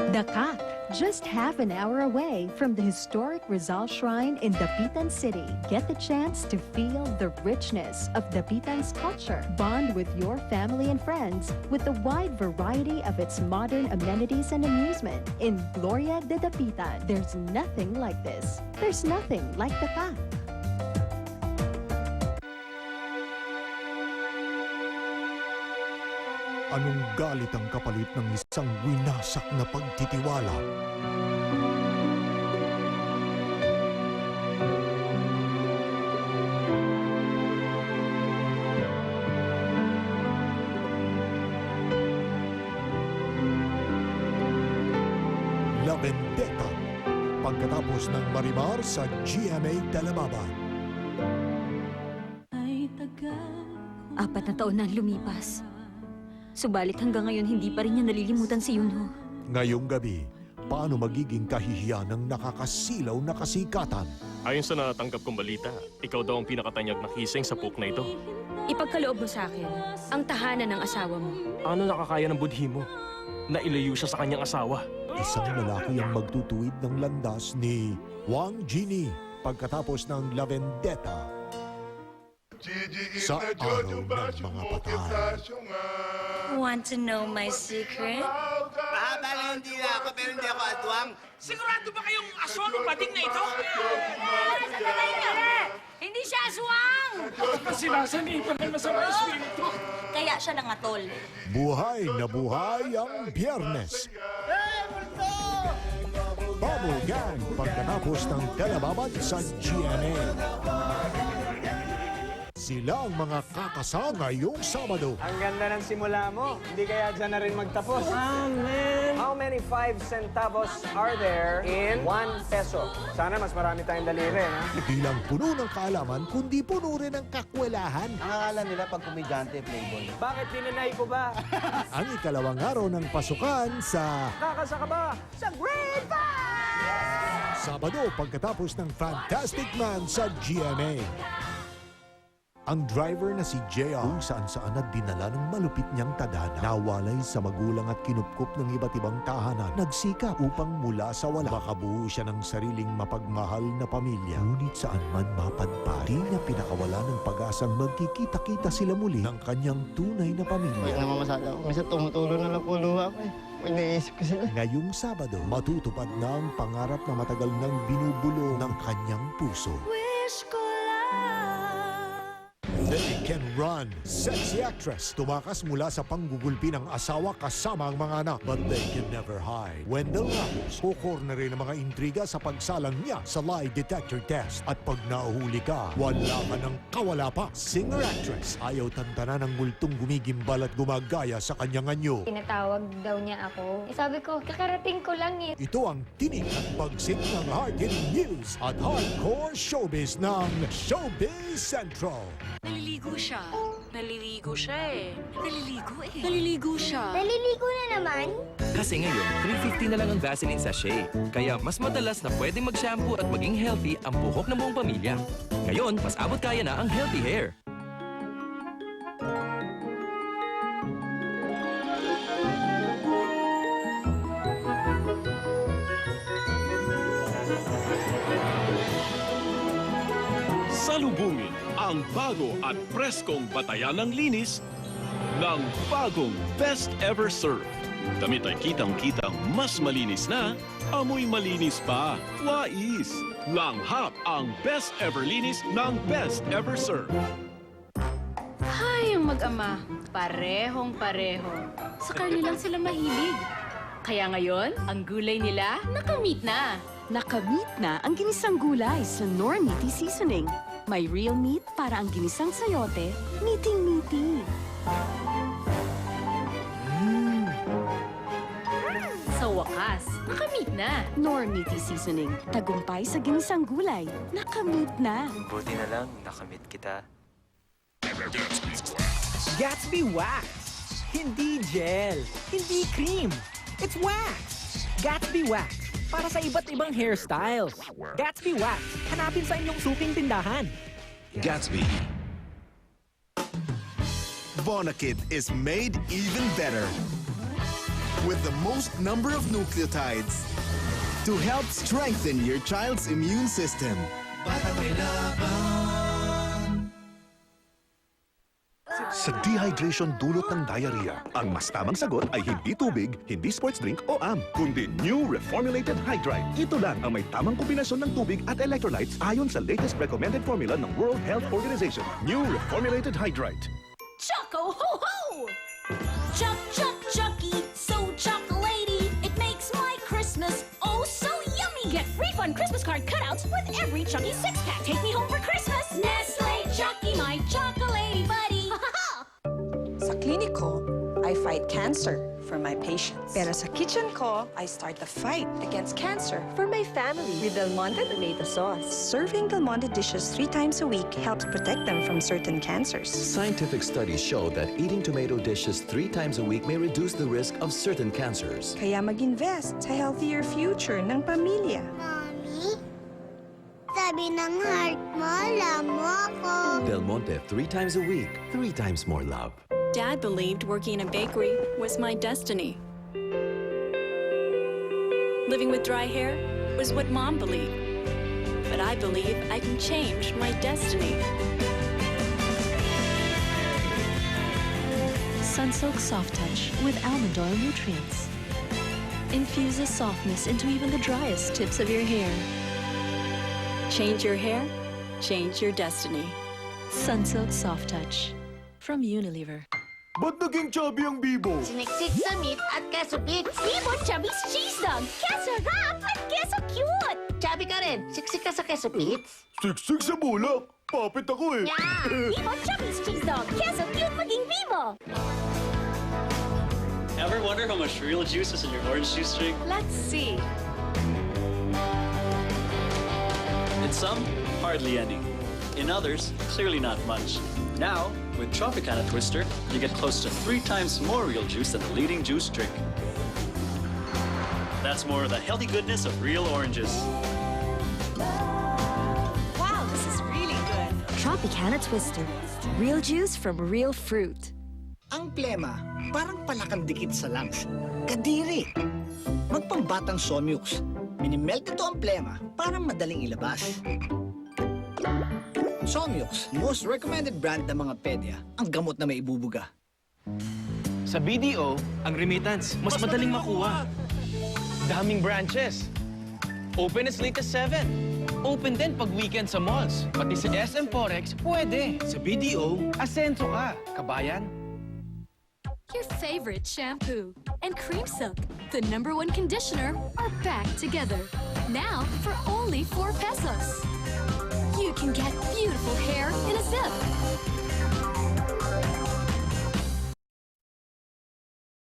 The CAC, just half an hour away from the historic Rizal Shrine in Dapitan City. Get the chance to feel the richness of Dapitan's culture. Bond with your family and friends with the wide variety of its modern amenities and amusement. In Gloria de Dapitan, there's nothing like this. There's nothing like the CAC. Anong galit ang kapalit ng isang winasak na pagtitiwala? La Vendetta, pagkatapos ng Marimar sa GMA Telemaban. 4 na taon na ang lumipas. Subalit hanggang ngayon hindi pa rin niya nalilimutan si Yunho. Ngayong gabi, paano magiging kahihiyan ng nakakasilaw na kasikatan? Ayon sa natanggap kong balita, ikaw daw ang pinakatanyag na kising sa pook na ito. Ipagkaloob mo sa akin ang tahanan ng asawa mo. Ano nakakaya ng budhi mo? Na ilayo siya sa kanyang asawa. Isang lalaki ang magtutuwid ng landas ni Wang Jini pagkatapos ng La Vendetta. Sa araw ng mga patay. Want to know my secret? Mahaba hindi na ako, pero hindi ako atwang. Sigurado ba kayong aswang ang bading na ito? Sandali nga! Hindi siya aswang! Sinasanipan ng masama espiritu. Kaya siya nangatol. Buhay na buhay ang Biyernes. Bubble Gang pagkatapos ng Telemaban sa GMA. Sila ang mga kakasa ngayong Sabado. Ang ganda ng simula mo. Hindi kaya dyan na rin magtapos. Amen! How many 5 centavos are there in 1 peso? Sana mas marami tayong daliri, ha? Hindi lang puno ng kaalaman, kundi puno rin ng kakwelahan. Ang akala nila pag komedyante, playboy. Bakit dinanay ko ba? Ang ikalawang araw ng pasukan sa Kakasa ka ba? Sa grade 5! Sabado pagkatapos ng Fantastic Man sa GMA. Ang driver na si JR kung saan-saan na dinala ng malupit niyang tadhana. Nawalay sa magulang at kinupkup ng iba't ibang tahanan. Nagsikap upang mula sa wala makabuo siya ng sariling mapagmahal na pamilya. Ngunit saan man mapadpad, di niya pinakawala ng pag-asang magkikita-kita sila muli ng kanyang tunay na pamilya. Pag namamasada ako, minsan tumutulo na lang po luha ko eh. May naisip ko sila. Ngayong Sabado, matutupad na ang pangarap na matagal nang binubulo ng kanyang puso. Wish ko lang. They can run. Sexy actress. Tumakas mula sa panggugulpi ng asawa kasama ang mga anak. But they can never hide. Wendell Ramos, kukornerin ng mga intriga sa pagsalang niya sa lie detector test. At pag nahuli ka, wala ka ng kawala pa. Singer-actress. Ayaw tantana ng multong gumigimbal at gumagaya sa kanyang anyo. Tinatawag daw niya ako. Sabi ko, kakarating ko lang eh. Ito ang tinig at pagsik ng hard-hitting news at hardcore showbiz ng Showbiz Central. Naliligo siya. Naliligo siya eh. Naliligo eh. Naliligo siya. Naliligo na naman? Kasi ngayon, 350 na lang ang Vaseline sachet. Kaya mas madalas na pwedeng mag-shampoo at maging healthy ang buhok ng buong pamilya. Ngayon, mas abot kaya na ang healthy hair. Salubungin ang bago at preskong batayan ng linis ng bagong Best Ever Surf. Damit ay kitang-kitang mas malinis na, amoy malinis pa. Wais! Langhap ang Best Ever Linis ng Best Ever Surf. Hay, ang mag-ama. Parehong-pareho. Sa karne lang sila mahilig. Kaya ngayon, ang gulay nila nakamit na. Nakamit na ang ginisang gulay sa Nor Meaty Seasoning. May real meat para ang ginisang sayote, meaty-meaty. Sa wakas, nakamit na. Nor Meaty Seasoning. Tagumpay sa ginisang gulay. Nakamit na. Buti na lang, nakamit kita. Gatsby Wax. Hindi gel. Hindi cream. It's wax. Gatsby Wax. Para sa iba't ibang hairstyles. Gatsby Wax. Hanapin sa inyong suking tindahan. Gatsby. Bonakid is made even better. with the most number of nucleotides to help strengthen your child's immune system. Sa dehydration dulot ng diarrhea, ang mas tamang sagot ay hindi tubig, hindi sports drink o kundi new reformulated Hydrite. Ito lang ang may tamang kombinasyon ng tubig at electrolytes ayon sa latest recommended formula ng World Health Organization. New reformulated Hydrite. Choco ho ho! Chuck, chuck, chucky, so chocolatey. It makes my Christmas oh so yummy. Get free fun Christmas card cutouts with every Chucky 6-pack. Take me home for Christmas. Nestle Chucky, my chocolatey buddy. Sa klinik ko, I fight cancer for my patients. Pero sa kitchen ko, I start the fight against cancer for my family with Del Monte tomato sauce. Serving Del Monte dishes 3 times a week helps protect them from certain cancers. Scientific studies show that eating tomato dishes 3 times a week may reduce the risk of certain cancers. Kaya mag-invest sa healthier future ng pamilya. Mommy, sabi ng heart mo, alam mo ako. Del Monte 3 times a week, 3 times more love. Dad believed working in a bakery was my destiny. Living with dry hair was what Mom believed. But I believe I can change my destiny. Sunsilk Soft Touch with almond oil nutrients. Infuses softness into even the driest tips of your hair. Change your hair, change your destiny. Sunsilk Soft Touch from Unilever. Ba't naging chubby ang Bibo? Siniksik sa meat at keso bits. Bibo Chubby's Cheese Dog. Keso wrap at keso cute. Chubby ka rin. Siksik ka sa keso bits. Siksik sa bulak. Papit ako eh. Bibo Chubby's Cheese Dog. Keso cute maging Bibo. Ever wonder how much real juice is in your orange juice drink? Let's see. In some, hardly any. In others, clearly not much. Now, with Tropicana Twister, you get close to 3 times more real juice than the leading juice drink. That's more of the healthy goodness of real oranges. Wow, this is really good. Tropicana Twister. Real juice from real fruit. Ang plema, parang palakang dikit sa lungs. Kadiri. Magpambatang Somyux. Minimelt ito ang plema, parang madaling ilabas. Somyux, most recommended brand ng mga pedya, ang gamot na may ibubuga. Sa BDO, ang remittance, mas madaling makuha. Daming branches. Open as late as 7. Open din pag weekend sa malls. Pati sa SM Forex, pwede. Sa BDO, asentro ka, kabayan. Your favorite shampoo and Cream Silk, the #1 conditioner, are back together. Now for only 4 pesos.